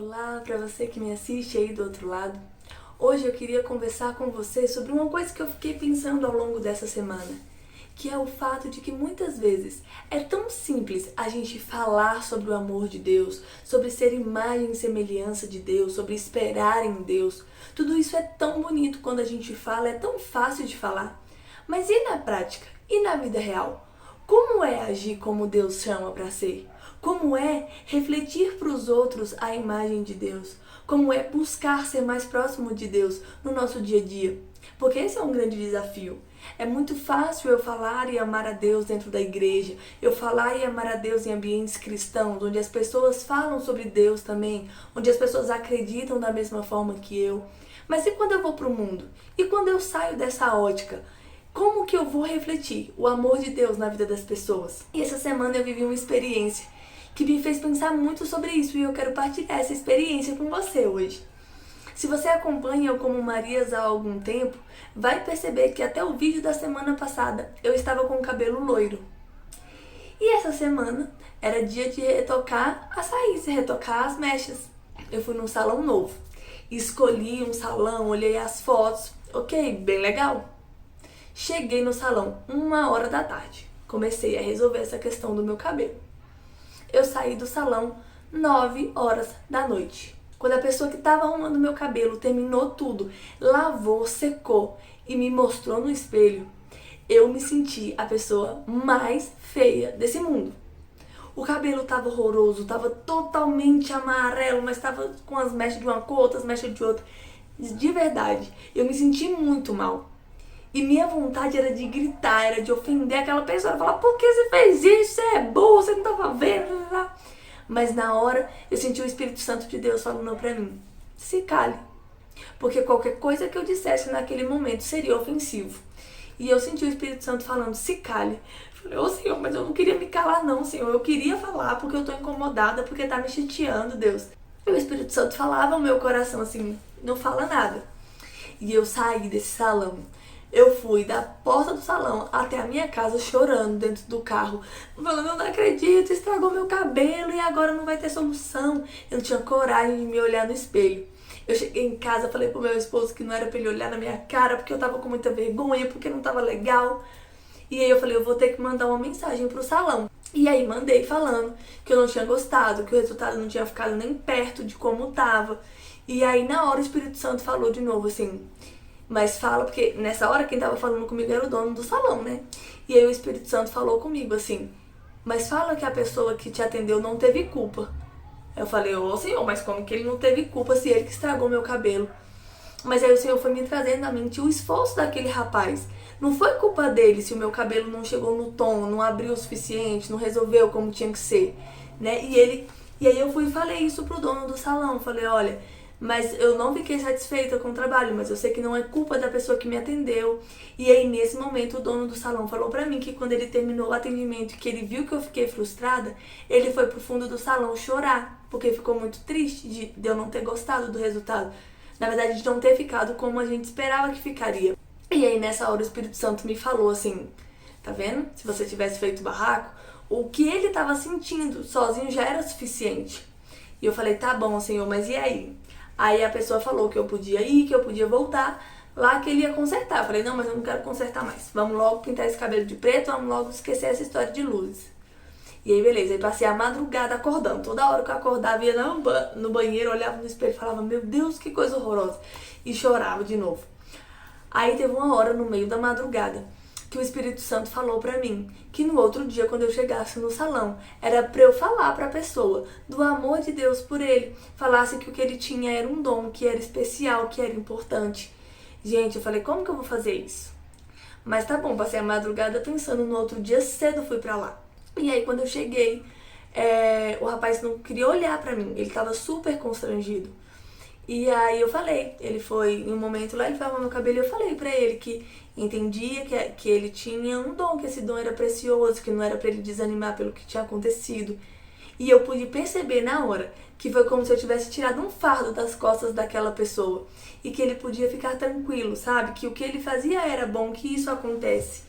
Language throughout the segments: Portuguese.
Olá para você que me assiste aí do outro lado. Hoje eu queria conversar com você sobre uma coisa que eu fiquei pensando ao longo dessa semana, que é o fato de que muitas vezes é tão simples a gente falar sobre o amor de Deus, sobre ser imagem e semelhança de Deus, sobre esperar em Deus. Tudo isso é tão bonito quando a gente fala, é tão fácil de falar. Mas e na prática? E na vida real? Como é agir como Deus chama para ser? Como é refletir para os outros a imagem de Deus? Como é buscar ser mais próximo de Deus no nosso dia a dia? Porque esse é um grande desafio. É muito fácil eu falar e amar a Deus dentro da igreja, eu falar e amar a Deus em ambientes cristãos, onde as pessoas falam sobre Deus também, onde as pessoas acreditam da mesma forma que eu. Mas e quando eu vou para o mundo? E quando eu saio dessa ótica? Como que eu vou refletir o amor de Deus na vida das pessoas? E essa semana eu vivi uma experiência que me fez pensar muito sobre isso e eu quero partilhar essa experiência com você hoje. Se você acompanha eu como Marias há algum tempo, vai perceber que até o vídeo da semana passada eu estava com o cabelo loiro. E essa semana era dia de retocar as raízes, retocar as mechas. Eu fui num salão novo, escolhi um salão, olhei as fotos, ok, bem legal. Cheguei no salão 1h da tarde, comecei a resolver essa questão do meu cabelo. Eu saí do salão 9h da noite. Quando a pessoa que estava arrumando meu cabelo terminou tudo, lavou, secou e me mostrou no espelho, eu me senti a pessoa mais feia desse mundo. O cabelo estava horroroso, estava totalmente amarelo, mas estava com as mechas de uma cor, outras mechas de outra. De verdade, eu me senti muito mal. E minha vontade era de gritar, era de ofender aquela pessoa, falar, por que você fez isso? Você é burro, você não estava vendo. Mas na hora eu senti o Espírito Santo de Deus falando pra mim, se cale. Porque qualquer coisa que eu dissesse naquele momento seria ofensivo. E eu senti o Espírito Santo falando, se cale. Eu falei, ô Senhor, mas eu não queria me calar não, Senhor. Eu queria falar porque eu tô incomodada, porque tá me chateando, Deus. E o Espírito Santo falava ao meu coração assim, não fala nada. E eu saí desse salão. Eu fui da porta do salão até a minha casa chorando dentro do carro, falando, eu não acredito, estragou meu cabelo e agora não vai ter solução. Eu não tinha coragem de me olhar no espelho. Eu cheguei em casa, falei pro meu esposo que não era pra ele olhar na minha cara, porque eu tava com muita vergonha, porque não tava legal. E aí eu falei, eu vou ter que mandar uma mensagem pro salão. E aí mandei falando que eu não tinha gostado, que o resultado não tinha ficado nem perto de como tava. E aí na hora o Espírito Santo falou de novo assim, mas fala, porque nessa hora quem tava falando comigo era o dono do salão, né? E aí o Espírito Santo falou comigo assim, mas fala que a pessoa que te atendeu não teve culpa. Eu falei, ô Senhor, mas como que ele não teve culpa se ele que estragou meu cabelo? Mas aí o Senhor foi me trazendo à mente o esforço daquele rapaz. Não foi culpa dele se o meu cabelo não chegou no tom, não abriu o suficiente, não resolveu como tinha que ser, né? E aí eu fui e falei isso pro dono do salão, falei, olha, mas eu não fiquei satisfeita com o trabalho, mas eu sei que não é culpa da pessoa que me atendeu. E aí nesse momento o dono do salão falou pra mim que quando ele terminou o atendimento, que ele viu que eu fiquei frustrada, ele foi pro fundo do salão chorar, porque ficou muito triste de eu não ter gostado do resultado. Na verdade, de não ter ficado como a gente esperava que ficaria. E aí nessa hora o Espírito Santo me falou assim, tá vendo? Se você tivesse feito barraco, o que ele tava sentindo sozinho já era suficiente. E eu falei, tá bom, Senhor, mas e aí? Aí a pessoa falou que eu podia ir, que eu podia voltar, lá que ele ia consertar. Eu falei, não, mas eu não quero consertar mais. Vamos logo pintar esse cabelo de preto, vamos logo esquecer essa história de luzes. E aí, beleza. Aí passei a madrugada acordando. Toda hora que eu acordava, ia no banheiro, olhava no espelho e falava, meu Deus, que coisa horrorosa. E chorava de novo. Aí teve uma hora no meio da madrugada que o Espírito Santo falou pra mim que no outro dia, quando eu chegasse no salão, era pra eu falar pra pessoa do amor de Deus por ele, falasse que o que ele tinha era um dom, que era especial, que era importante. Gente, eu falei, como que eu vou fazer isso? Mas tá bom, passei a madrugada pensando, no outro dia cedo fui pra lá. E aí quando eu cheguei, o rapaz não queria olhar pra mim, ele tava super constrangido. E aí eu falei, ele foi, em um momento lá, ele foi arrumar meu cabelo e eu falei pra ele que entendia que ele tinha um dom, que esse dom era precioso, que não era pra ele desanimar pelo que tinha acontecido. E eu pude perceber na hora que foi como se eu tivesse tirado um fardo das costas daquela pessoa. E que ele podia ficar tranquilo, sabe? Que o que ele fazia era bom, que isso acontece.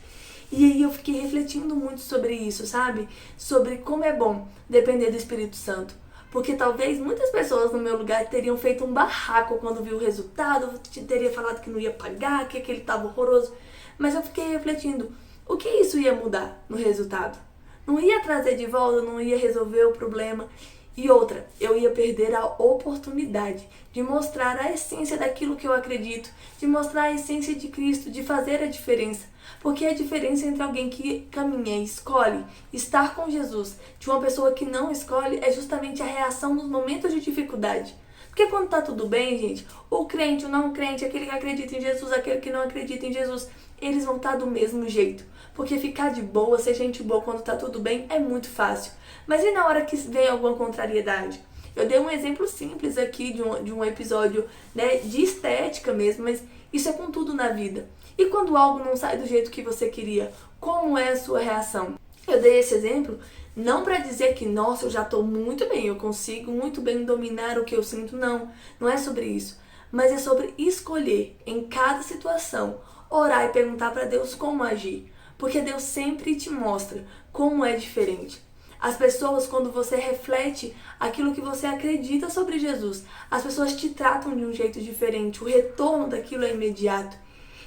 E aí eu fiquei refletindo muito sobre isso, sabe? Sobre como é bom depender do Espírito Santo. Porque talvez muitas pessoas no meu lugar teriam feito um barraco quando viu o resultado, teria falado que não ia pagar, que aquele estava horroroso. Mas eu fiquei refletindo, o que isso ia mudar no resultado? Não ia trazer de volta, não ia resolver o problema. E outra, eu ia perder a oportunidade de mostrar a essência daquilo que eu acredito, de mostrar a essência de Cristo, de fazer a diferença. Porque a diferença entre alguém que caminha e escolhe estar com Jesus, de uma pessoa que não escolhe, é justamente a reação nos momentos de dificuldade. Porque quando tá tudo bem, gente, o crente, o não crente, aquele que acredita em Jesus, aquele que não acredita em Jesus, eles vão estar do mesmo jeito. Porque ficar de boa, ser gente boa quando tá tudo bem é muito fácil. Mas e na hora que vem alguma contrariedade? Eu dei um exemplo simples aqui de um episódio, né, de estética mesmo, mas isso é com tudo na vida. E quando algo não sai do jeito que você queria, como é a sua reação? Eu dei esse exemplo não para dizer que, nossa, eu já estou muito bem, eu consigo muito bem dominar o que eu sinto, não é sobre isso. Mas é sobre escolher em cada situação, orar e perguntar para Deus como agir. Porque Deus sempre te mostra como é diferente. As pessoas, quando você reflete aquilo que você acredita sobre Jesus, as pessoas te tratam de um jeito diferente, o retorno daquilo é imediato.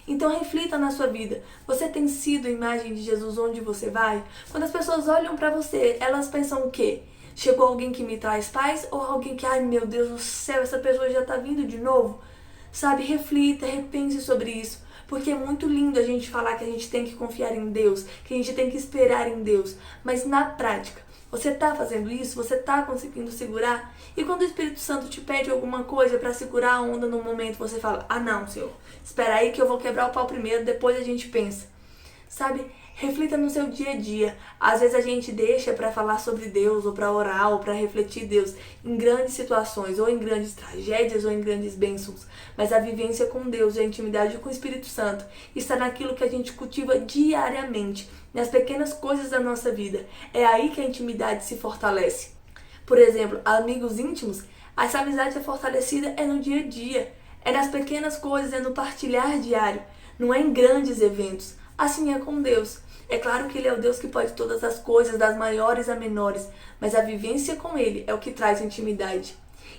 Então reflita na sua vida. Você tem sido a imagem de Jesus onde você vai? Quando as pessoas olham para você, elas pensam o quê? Chegou alguém que me traz paz ou alguém que, ai meu Deus do céu, essa pessoa já está vindo de novo? Sabe, reflita, repense sobre isso. Porque é muito lindo a gente falar que a gente tem que confiar em Deus, que a gente tem que esperar em Deus. Mas na prática, você está fazendo isso? Você está conseguindo segurar? E quando o Espírito Santo te pede alguma coisa para segurar a onda no momento, você fala, ah não, Senhor, espera aí que eu vou quebrar o pau primeiro, depois a gente pensa. Sabe? Reflita no seu dia a dia. Às vezes a gente deixa para falar sobre Deus, ou para orar, ou para refletir Deus em grandes situações, ou em grandes tragédias, ou em grandes bênçãos. Mas a vivência com Deus e a intimidade com o Espírito Santo está naquilo que a gente cultiva diariamente, nas pequenas coisas da nossa vida. É aí que a intimidade se fortalece. Por exemplo, amigos íntimos, essa amizade é fortalecida é no dia a dia, é nas pequenas coisas, é no partilhar diário, não é em grandes eventos. Assim é com Deus. É claro que Ele é o Deus que pode todas as coisas, das maiores a menores, mas a vivência com Ele é o que traz intimidade.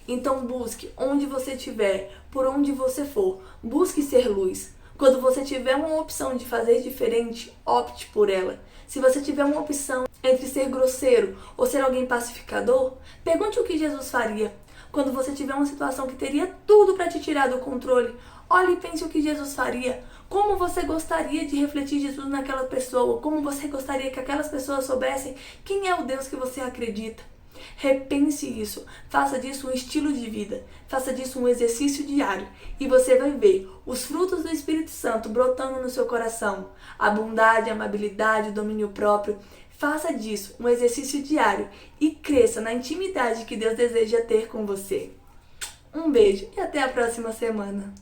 Então busque onde você estiver, por onde você for, busque ser luz. Quando você tiver uma opção de fazer diferente, opte por ela. Se você tiver uma opção entre ser grosseiro ou ser alguém pacificador, pergunte o que Jesus faria. Quando você tiver uma situação que teria tudo para te tirar do controle, olhe e pense o que Jesus faria. Como você gostaria de refletir Jesus naquela pessoa? Como você gostaria que aquelas pessoas soubessem quem é o Deus que você acredita? Repense isso, faça disso um estilo de vida, faça disso um exercício diário e você vai ver os frutos do Espírito Santo brotando no seu coração, a bondade, a amabilidade, o domínio próprio. Faça disso um exercício diário e cresça na intimidade que Deus deseja ter com você. Um beijo e até a próxima semana.